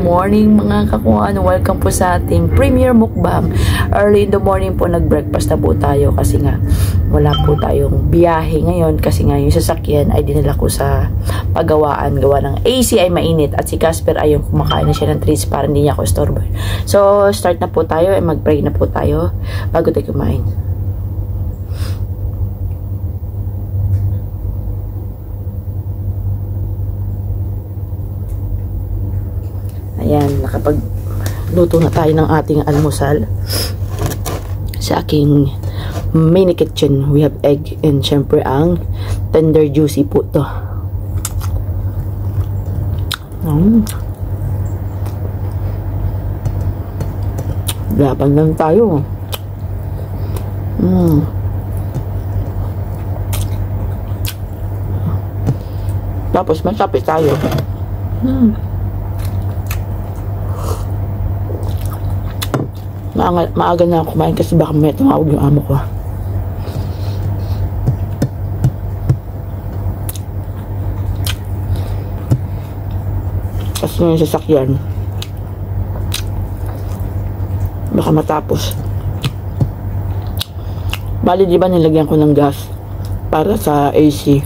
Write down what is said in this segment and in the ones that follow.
morning mga kakuan. Welcome po sa ating premiere mukbang. Early in the morning po nag-breakfast na po tayo kasi nga wala po tayong biyahe ngayon kasi nga yung sasakyan ay dinala ko sa paggawaan. Gawa ng AC ay mainit at si Casper ay yung kumakain na siya ng treats para hindi niya ako istorbo. So start na po tayo, mag-pray na po tayo bago tayo kumain. Ayan, nakapagluto na tayo ng ating almusal. Sa aking mini kitchen, we have egg and syempre ang tender juicy po to. Laban lang tayo. Tapos masapit tayo. Maaga na ako kumain kasi baka may tumawag yung amo ko. Kasi yung sasakyan baka matapos. Bali di ba nilagyan ko ng gas para sa AC.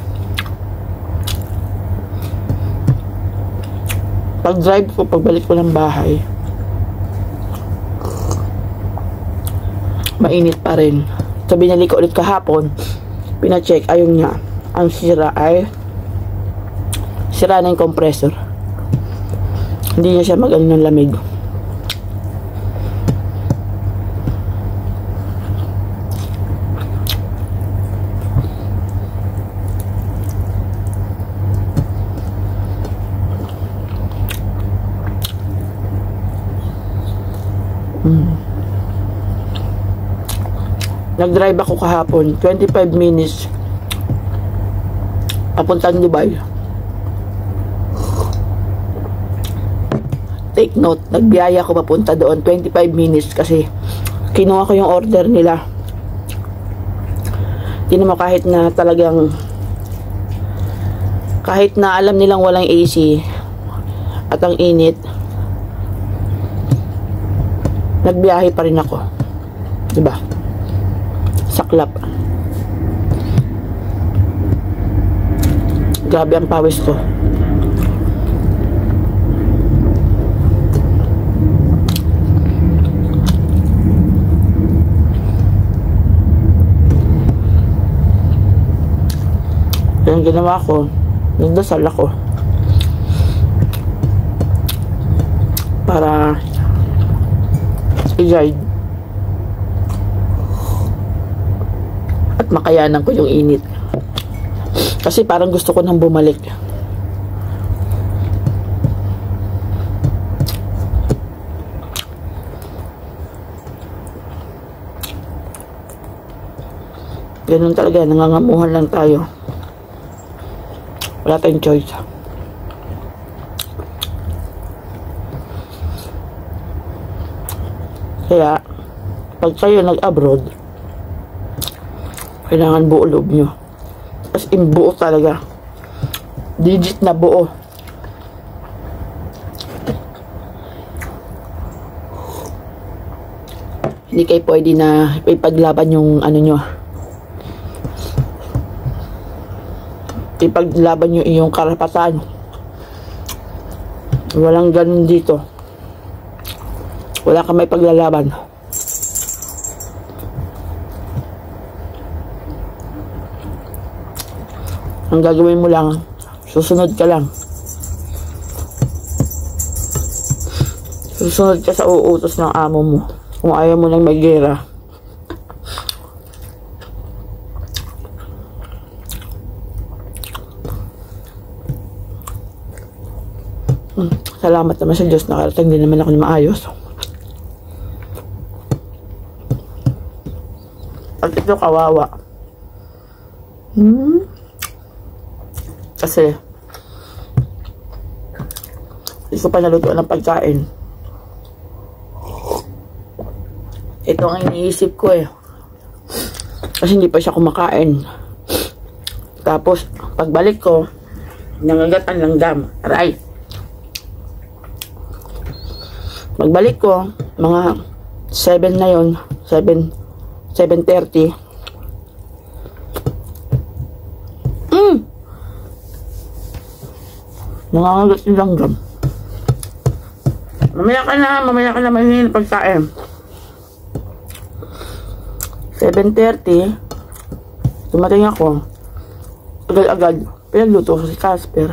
Pag drive ko, pagbalik ko ng bahay, mainit pa rin. So binalik ko ulit kahapon, pina-check, ayun nga, ang sira ay sira na yung compressor, hindi niya siya mag-ano ng lamig. Nag-drive ako kahapon, 25 minutes papuntang Dubai. Take note, nagbiyaya ako papunta doon 25 minutes kasi kinuha ko yung order nila. Hindi mo kahit na talagang kahit na alam nilang walang AC at ang init, nagbiyahe pa rin ako, diba? Saklap. Grabe ang pawis ko. Yung ginawa ko, nagdasal ako para i-guide at makayanan ko yung init. Kasi parang gusto ko nang bumalik. Ganun talaga, nangangamuhan lang tayo. Wala tayong choice. Kaya, pag kayo nag-abroad, kailangan buo loob nyo. As in buo talaga. Digit na buo. Hindi kayo pwede na ipaglaban yung ano nyo. Ipaglaban nyo yung karapatan. Walang ganun dito. Wala kang may paglalaban. Ang gagawin mo lang, susunod ka lang. Susunod ka sa uutos ng amo mo. Kung ayaw mo lang mag-gera. Salamat naman sa Diyos, nakarating din naman ako na maayos. At ito kawawa. Kasi hindi ko pa nalutuan ng pagkain. Ito ang iniisip ko eh. Kasi hindi pa siya kumakain. Tapos pagbalik ko, nangagat ang langgam. Aray. Pagbalik ko, mga 7 na yun, 7:30. Nangangagat yung langgam. Mamaya ka na mahingin pagkain. 7:30, dumating ako, agad-agad, pinagluto ko si Casper.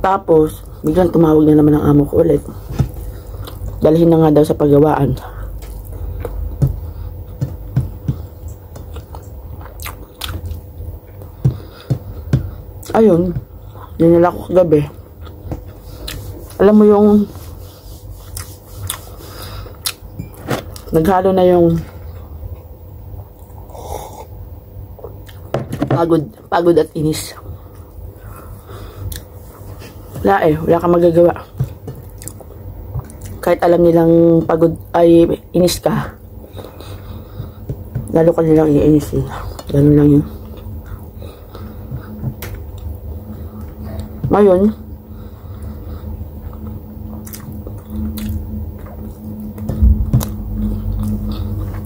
Tapos, biglang tumawag na naman ang amo ko ulit. Dalhin na nga daw sa paggawaan. Ayun, dinala ko kagabi. Alam mo yung naghalo na yung pagod at inis. Wala kang magagawa. Kahit alam nilang pagod ay inis ka, lalo ka nilang iinisin. Ganun lang yun. Ngayon,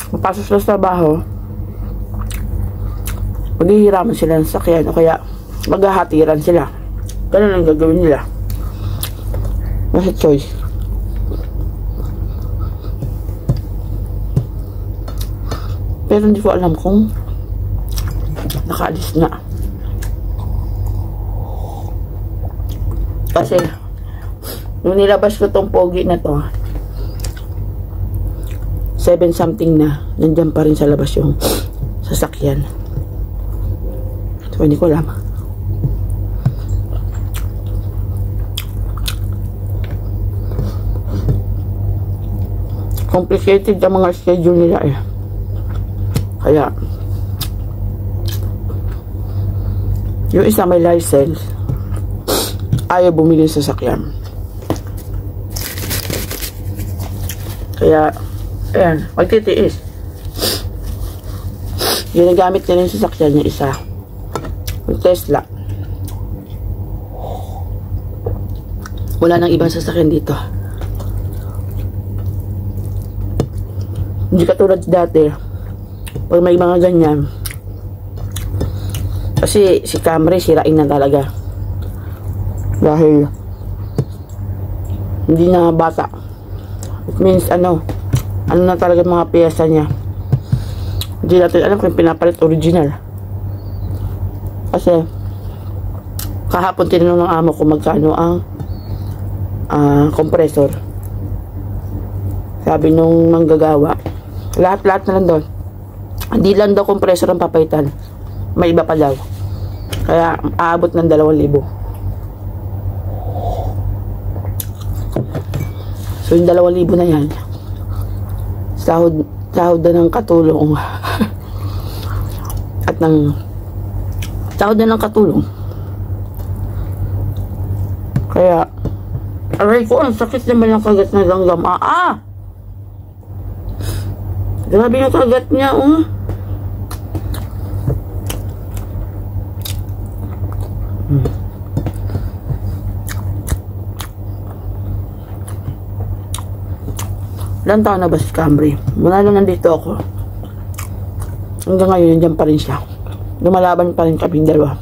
mapasok sila sa trabaho, maghihiraman sila ng sakyan o kaya maghahatiran sila. Ganun ang gagawin nila. Nasa choice. Pero hindi ko alam kung nakaalis na. Kasi nung nilabas ko tong pogi na to, 7 something na, nandiyan pa rin sa labas yung sasakyan. So hindi ko alam. Complicated ang mga schedule nila eh. Kaya yung isa may license, ayaw bumili sa sasakyan. Kaya ayan, magtitiis. Ginagamit nila yung sasakyan niya isa, yung Tesla. Wala nang ibang sasakyan dito. Hindi katulad dati, pag may mga ganyan, kasi si Camry sirain na talaga. Dahil hindi na bata. It means ano na talaga mga piyesa niya. Hindi natin alam kung pinapalit original. Kasi kahapon tinanong ng amo ko magkano ang compressor. Sabi nung manggagawa, lahat na lang doon. Hindi lang daw compressor ang papaitan. May iba pa daw. Kaya aabot ng 2,000. So yung 2,000 na yan, sahod na ng katulong. At ng sahod na ng katulong. Kaya aray ko, ang sakit naman ng kagat na langgam. Grabe yung kagat niya, Ilang taon na ba si Camry? Mula lang nandito ako, hanggang ngayon nandiyan pa rin siya. Lumalaban pa rin kaming dalawa.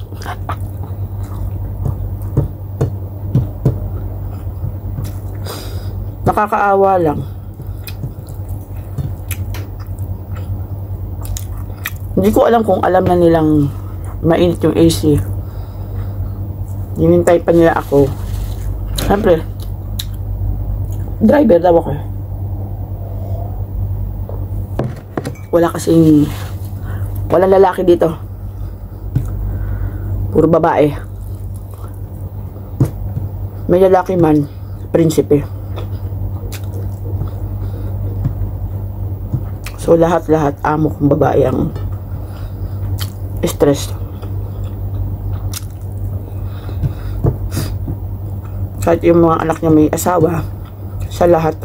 Nakakaawa lang. Hindi ko alam kung alam na nilang mainit yung AC. Hinintay pa nila ako. Siyempre, driver daw ako. Walang lalaki dito. Puro babae. May lalaki man, prinsipe. So lahat amo kong babae ang stress. Kahit yung mga anak niya may asawa, sa lahat.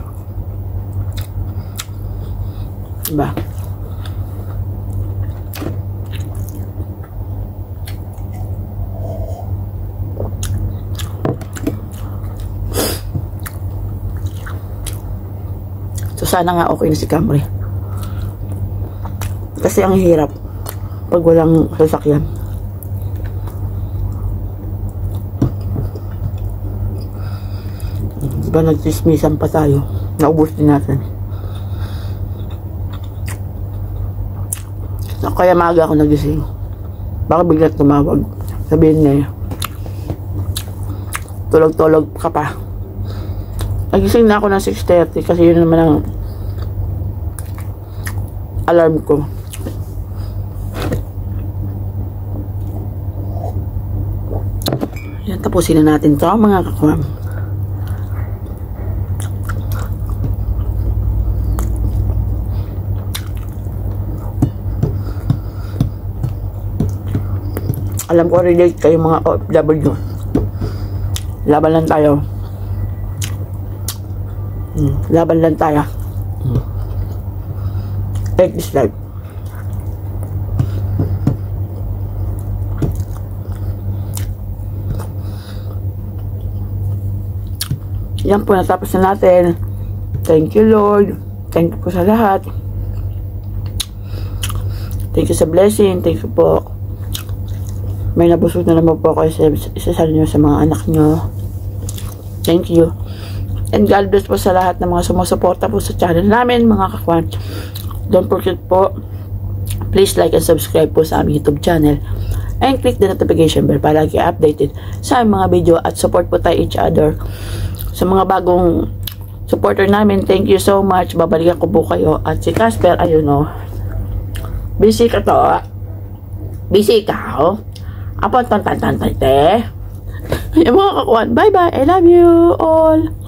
Diba? Sana nga okay na si Camry. Kasi ang hirap pag walang sasakyan. Diba nagtismisan pa tayo? Naubos din natin. Kaya maaga ako nagising. Baka bigla tumawag. Sabihin niya, tulog-tulog ka pa. Nagising na ako ng 6:30 kasi yun naman ang alarm ko. Yan, tapusin na natin to mga kakwam. Alam ko relate kayo mga OFW. Laban lang tayo. Laban lang tayo. Take this life. Yan po, natapos na natin. Thank you, Lord. Thank you po sa lahat. Thank you sa blessing. Thank you po. May nabusog na naman po kayo sa isa nyo sa mga anak nyo. Thank you. And God bless po sa lahat ng mga sumusuporta po sa channel namin, mga kakwan. Don't forget po, please like and subscribe po sa aming YouTube channel. And click the notification bell para lagi updated sa aming mga video at support po tayo each other. Sa mga bagong supporter namin, thank you so much. Babalikan ko po kayo. At si Casper, ayun o. Busy ka to. Busy ka o. Apon, tan. Yung mga kakuan. Bye-bye. I love you all.